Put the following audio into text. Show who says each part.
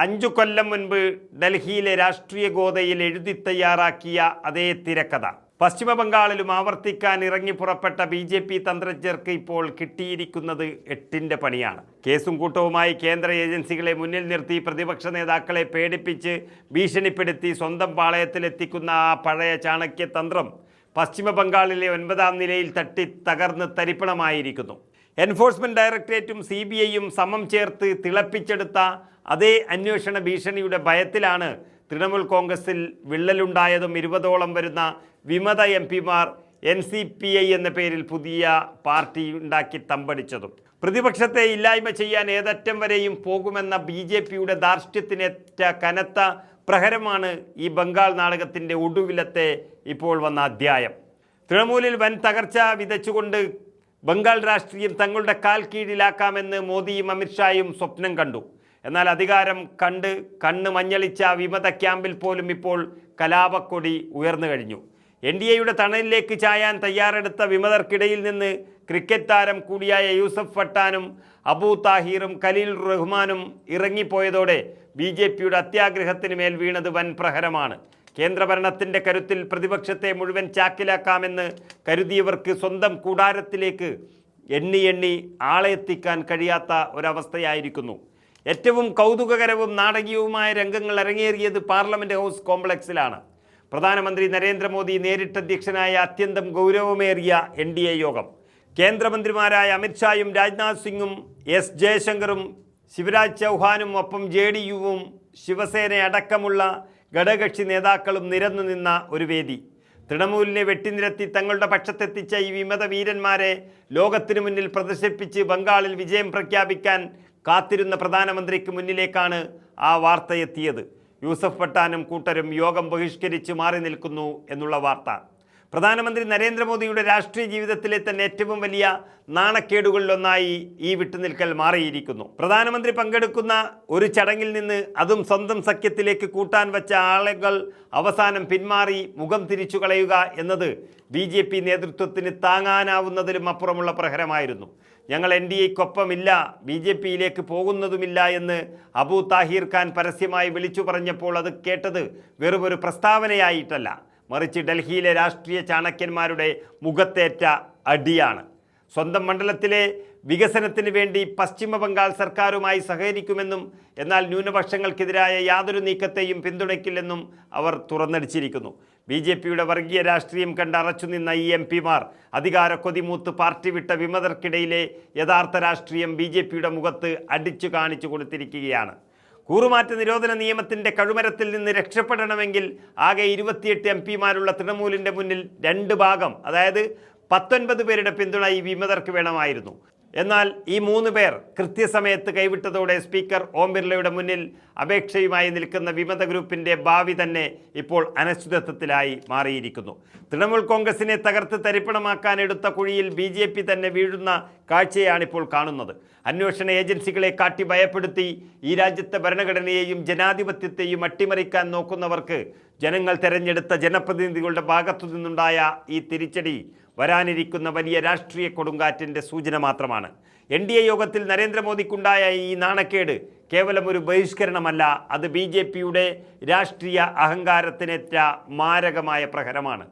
Speaker 1: 5 കൊല്ലം മുൻപ് ഡൽഹിയിലെ രാഷ്ട്രീയ ഗോതയിൽ എഴുതി തയ്യാറാക്കിയ അതേ തിരക്കഥ പശ്ചിമ ബംഗാളിലും ആവർത്തിക്കാൻ ഇറങ്ങി പുറപ്പെട്ട BJP തന്ത്രജ്ഞർക്ക് ഇപ്പോൾ കിട്ടിയിരിക്കുന്നത് 8ന്റെ പണിയാണ്. കേസും കൂട്ടവുമായി കേന്ദ്ര ഏജൻസികളെ മുന്നിൽ നിർത്തി പ്രതിപക്ഷ നേതാക്കളെ പേടിപ്പിച്ച് ഭീഷണിപ്പെടുത്തി സ്വന്തം പാളയത്തിലെത്തിക്കുന്ന ആ പഴയ ചാണക്യ തന്ത്രം പശ്ചിമ ബംഗാളിലെ 9ാം നിലയിൽ തട്ടി തകർന്ന് തരിപ്പണമായിരിക്കുന്നു. എൻഫോഴ്സ്മെന്റ് ഡയറക്ടറേറ്റും CBIയും സമം ചേർത്ത് തിളപ്പിച്ചെടുത്ത അതേ അന്വേഷണ ഭീഷണിയുടെ ഭയത്തിലാണ് തൃണമൂൽ കോൺഗ്രസിൽ വിള്ളലുണ്ടായതും 20ഓളം വരുന്ന വിമത MPമാർ NCPI എന്ന പേരിൽ പുതിയ പാർട്ടി ഉണ്ടാക്കി തമ്പടിച്ചതും. പ്രതിപക്ഷത്തെ ഇല്ലായ്മ ചെയ്യാൻ ഏതറ്റം വരെയും പോകുമെന്ന BJPയുടെ ധാർഷ്ട്യത്തിനേറ്റ കനത്ത പ്രഹരമാണ് ഈ ബംഗാൾ നാടകത്തിൻ്റെ ഒടുവിലത്തെ ഇപ്പോൾ വന്ന അധ്യായം. തൃണമൂലിൽ വൻ തകർച്ച വിതച്ചുകൊണ്ട് ബംഗാൾ രാഷ്ട്രീയം തങ്ങളുടെ കാൽ കീഴിലാക്കാമെന്ന് മോദിയും അമിത്ഷായും സ്വപ്നം കണ്ടു. എന്നാൽ അധികാരം കണ്ട് കണ്ണ് മഞ്ഞളിച്ച വിമത ക്യാമ്പിൽ പോലും ഇപ്പോൾ കലാപക്കൊടി ഉയർന്നു കഴിഞ്ഞു. NDAയുടെ തണലിലേക്ക് ചായാൻ തയ്യാറെടുത്ത വിമതർക്കിടയിൽ നിന്ന് ക്രിക്കറ്റ് താരം കൂടിയായ യൂസഫ് പട്ടാനും അബൂ താഹിറും ഖലീൽ റഹ്മാനും ഇറങ്ങിപ്പോയതോടെ BJPയുടെ അത്യാഗ്രഹത്തിന് മേൽ വീണത് വൻ പ്രഹരമാണ്. കേന്ദ്രഭരണത്തിൻ്റെ കരുത്തിൽ പ്രതിപക്ഷത്തെ മുഴുവൻ ചാക്കിലാക്കാമെന്ന് കരുതിയവർക്ക് സ്വന്തം കൂടാരത്തിലേക്ക് എണ്ണി ആളെ എത്തിക്കാൻ കഴിയാത്ത ഒരവസ്ഥയായിരിക്കുന്നു. ഏറ്റവും കൗതുകകരവും നാടകീയവുമായ രംഗങ്ങൾ അരങ്ങേറിയത് പാർലമെൻറ്റ് ഹൗസ് കോംപ്ലക്സിലാണ്. പ്രധാനമന്ത്രി നരേന്ദ്രമോദി നേരിട്ടധ്യക്ഷനായ അത്യന്തം ഗൗരവമേറിയ NDA യോഗം. കേന്ദ്രമന്ത്രിമാരായ അമിത്ഷായും രാജ്നാഥ് സിംഗും S ജയശങ്കറും ശിവരാജ് ചൗഹാനും ഒപ്പം JDUവും ശിവസേന അടക്കമുള്ള ഘടകകക്ഷി നേതാക്കളും നിരന്നു നിന്ന ഒരു വേദി. തൃണമൂലിനെ വെട്ടിനിരത്തി തങ്ങളുടെ പക്ഷത്തെത്തിച്ച ഈ വിമത വീരന്മാരെ ലോകത്തിനു മുന്നിൽ പ്രദർശിപ്പിച്ച് ബംഗാളിൽ വിജയം പ്രഖ്യാപിക്കാൻ കാത്തിരുന്ന പ്രധാനമന്ത്രിക്ക് മുന്നിലേക്കാണ് ആ വാർത്തയെത്തിയത്. യൂസഫ് പട്ടാനും കൂട്ടരും യോഗം ബഹിഷ്കരിച്ച് മാറി നിൽക്കുന്നു എന്നുള്ള വാർത്ത. പ്രധാനമന്ത്രി നരേന്ദ്രമോദിയുടെ രാഷ്ട്രീയ ജീവിതത്തിലെ തന്നെ ഏറ്റവും വലിയ നാണക്കേടുകളിലൊന്നായി ഈ വിട്ടുനിൽക്കൽ മാറിയിരിക്കുന്നു. പ്രധാനമന്ത്രി പങ്കെടുക്കുന്ന ഒരു ചടങ്ങിൽ നിന്ന് അതും സ്വന്തം സഖ്യത്തിലേക്ക് കൂട്ടാൻ വച്ച ആളുകൾ അവസാനം പിന്മാറി മുഖം തിരിച്ചു കളയുക എന്നത് BJP നേതൃത്വത്തിന് താങ്ങാനാവുന്നതിലും അപ്പുറമുള്ള പ്രഹരമായിരുന്നു. ഞങ്ങൾ NDAയ്ക്കൊപ്പമില്ല, BJPയിലേക്ക് പോകുന്നതുമില്ല എന്ന് അബൂ താഹിർ ഖാൻ പരസ്യമായി വിളിച്ചു പറഞ്ഞപ്പോൾ അത് കേട്ടത് വെറുമൊരു പ്രസ്താവനയായിട്ടല്ല, മറിച്ച് ഡൽഹിയിലെ രാഷ്ട്രീയ ചാണക്യന്മാരുടെ മുഖത്തേറ്റ അടിയാണ്. സ്വന്തം മണ്ഡലത്തിലെ വികസനത്തിന് വേണ്ടി പശ്ചിമ ബംഗാൾ സർക്കാരുമായി സഹകരിക്കുമെന്നും എന്നാൽ ന്യൂനപക്ഷങ്ങൾക്കെതിരായ യാതൊരു നീക്കത്തെയും പിന്തുണയ്ക്കില്ലെന്നും അവർ തുറന്നടിച്ചിരിക്കുന്നു. BJPയുടെ വർഗീയ രാഷ്ട്രീയം കണ്ട് അറച്ചുനിന്ന ഈ MPമാർ അധികാര കൊതിമൂത്ത് പാർട്ടി വിട്ട വിമതർക്കിടയിലെ യഥാർത്ഥ രാഷ്ട്രീയം BJPയുടെ മുഖത്ത് അടിച്ചു കാണിച്ചു കൊടുത്തിരിക്കുകയാണ്. കൂറുമാറ്റ നിരോധന നിയമത്തിൻ്റെ കഴുമരത്തിൽ നിന്ന് രക്ഷപ്പെടണമെങ്കിൽ ആകെ 28 MPമാരുള്ള തൃണമൂലിൻ്റെ മുന്നിൽ 2 ഭാഗം, അതായത് 19 പേരുടെ പിന്തുണ ഈ വിമതർക്ക് വേണമായിരുന്നു. എന്നാൽ ഈ 3 പേർ കൃത്യസമയത്ത് കൈവിട്ടതോടെ സ്പീക്കർ ഓം ബിർളയുടെ മുന്നിൽ അപേക്ഷയുമായി നിൽക്കുന്ന വിമത ഗ്രൂപ്പിൻ്റെ ഭാവി തന്നെ ഇപ്പോൾ അനിശ്ചിതത്വത്തിലായി മാറിയിരിക്കുന്നു. തൃണമൂൽ കോൺഗ്രസിനെ തകർത്ത് തരിപ്പണമാക്കാൻ എടുത്ത കുഴിയിൽ BJP തന്നെ വീഴുന്ന കാഴ്ചയാണിപ്പോൾ കാണുന്നത്. അന്വേഷണ ഏജൻസികളെ കാട്ടി ഭയപ്പെടുത്തി ഈ രാജ്യത്തെ ഭരണഘടനയെയും ജനാധിപത്യത്തെയും അട്ടിമറിക്കാൻ നോക്കുന്നവർക്ക് ജനങ്ങൾ തെരഞ്ഞെടുത്ത ജനപ്രതിനിധികളുടെ ഭാഗത്തു നിന്നുണ്ടായ ഈ തിരിച്ചടി വരാനിരിക്കുന്ന വലിയ രാഷ്ട്രീയ കൊടുങ്കാറ്റിൻ്റെ സൂചന മാത്രമാണ്. NDA യോഗത്തിൽ നരേന്ദ്രമോദിക്കുണ്ടായ ഈ നാണക്കേട് കേവലം ഒരു ബഹിഷ്കരണമല്ല, അത് BJPയുടെ രാഷ്ട്രീയ അഹങ്കാരത്തിനേറ്റ മാരകമായ പ്രഹരമാണ്.